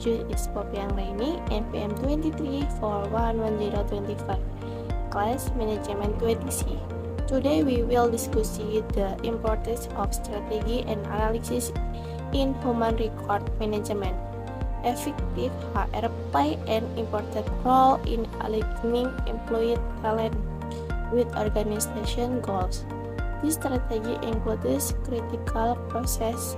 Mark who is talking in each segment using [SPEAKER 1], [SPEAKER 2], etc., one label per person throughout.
[SPEAKER 1] 2027 is Popiang Raini, NPM 23411025, Class Management 20C. Today we will discuss the importance of strategy and analysis in human record management. Effective HR play an important role in aligning employee talent with organization goals. This strategy includes critical processes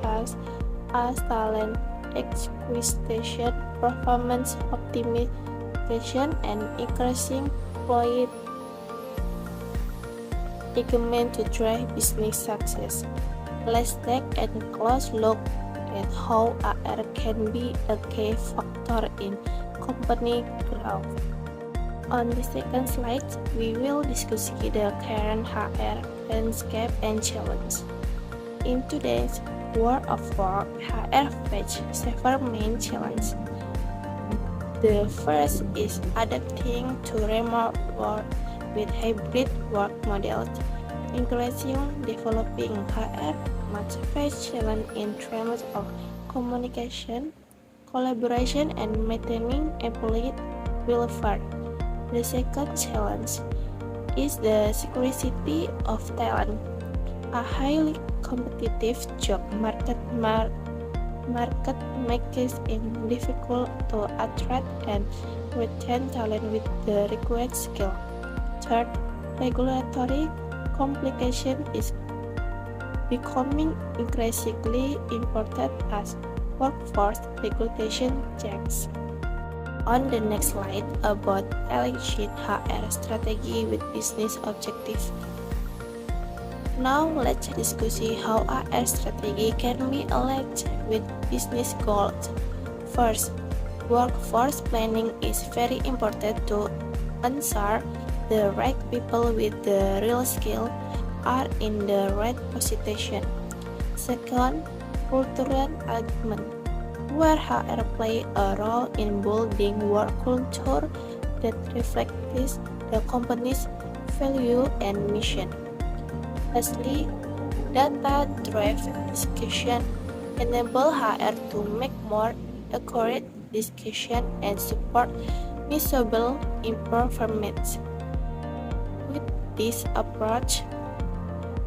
[SPEAKER 1] as talent acquisition, performance optimization, and increasing employee engagement to drive business success. Let's take a close look at how HR can be a key factor in company growth. On the second slide, we will discuss the current HR landscape and challenge. In today's world of work, HR faces several main challenges. The first is adapting to remote work with hybrid work models. Increasing developing HR must face challenge in terms of communication, collaboration, and maintaining employee welfare. The second challenge is the scarcity of talent. A highly competitive job market makes it difficult to attract and retain talent with the required skill. Third, regulatory complication is becoming increasingly important as workforce regulation checks. On the next slide, about aligning HR strategy with business objectives. Now let's discuss how HR strategy can be aligned with business goals. First, workforce planning is very important to ensure the right people with the real skill are in the right position. Second, cultural alignment, where HR play a role in building work culture that reflects the company's value and mission. Lastly, data-driven discussion enable HR to make more accurate decisions and support measurable improvements. With this approach,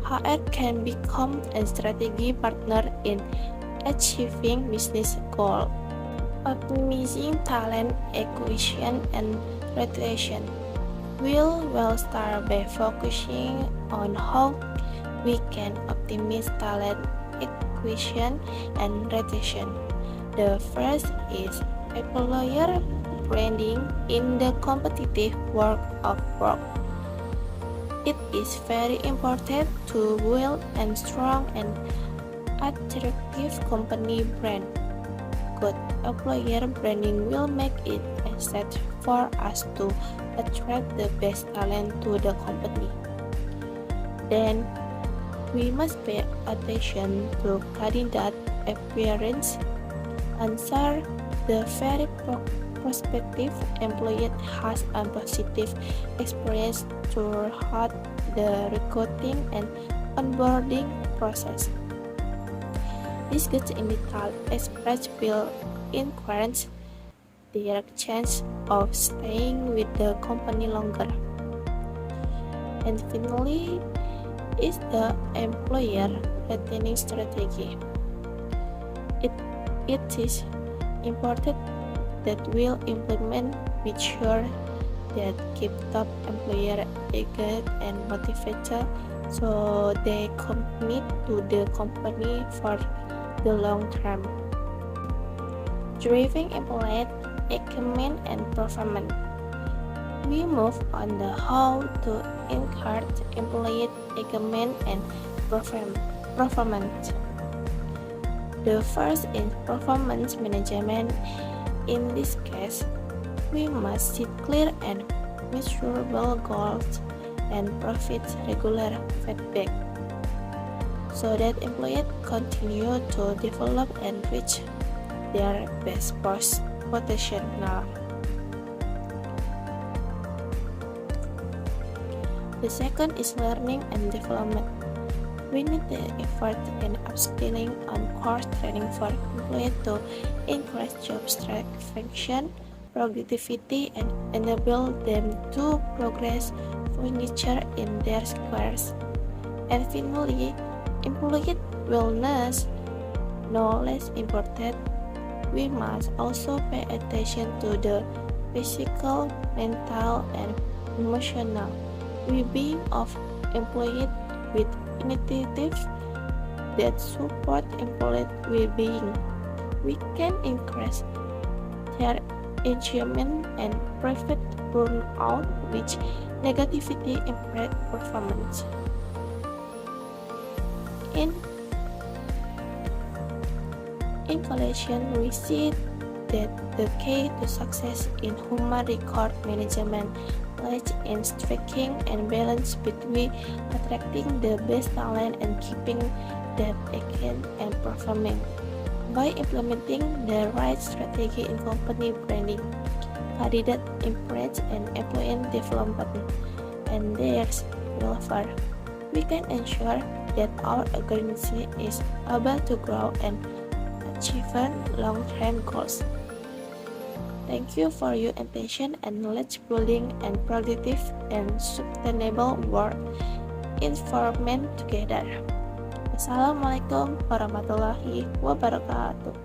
[SPEAKER 1] HR can become a strategy partner in achieving business goals, optimizing talent acquisition and retention. We'll start by focusing on how we can optimize talent acquisition and retention. The first is employer branding in the competitive world of work. It is very important to build a strong and attractive company brand. Good employer branding will make it easy for us to attract the best talent to the company. Then, we must pay attention to candidate appearance. Ensure the very prospective employee has a positive experience throughout the recruiting and onboarding process. This good initial experience will increase their chance of staying with the company longer. And finally, is the employer retaining strategy. It is important that will implement make sure that keep top employer engaged and motivated so they commit to the company for the long term. Driving employee engagement and performance. We move on the how to encourage employee engagement and performance. The first is performance management. In this case, we must set clear and measurable goals and provide regular feedback so that employees continue to develop and reach their best potential. The second is learning and development. We need the effort in upskilling on core training for employees to increase job satisfaction, productivity, and enable them to progress further in their careers. And finally, employee wellness, no less important, we must also pay attention to the physical, mental, and emotional well-being of employees with initiatives that support employee well-being. We can increase their engagement and prevent burnout, which negatively impact performance. In conclusion, we see that the key to success in human resource management lies in striking and balance between attracting the best talent and keeping them engaged and performing. By implementing the right strategy in company branding, candidate impress and employee development, and their welfare, we can ensure that our organization is able to grow and achieve long-term goals. Thank you for your attention and knowledge building and productive and sustainable work environment together. Assalamualaikum warahmatullahi wabarakatuh.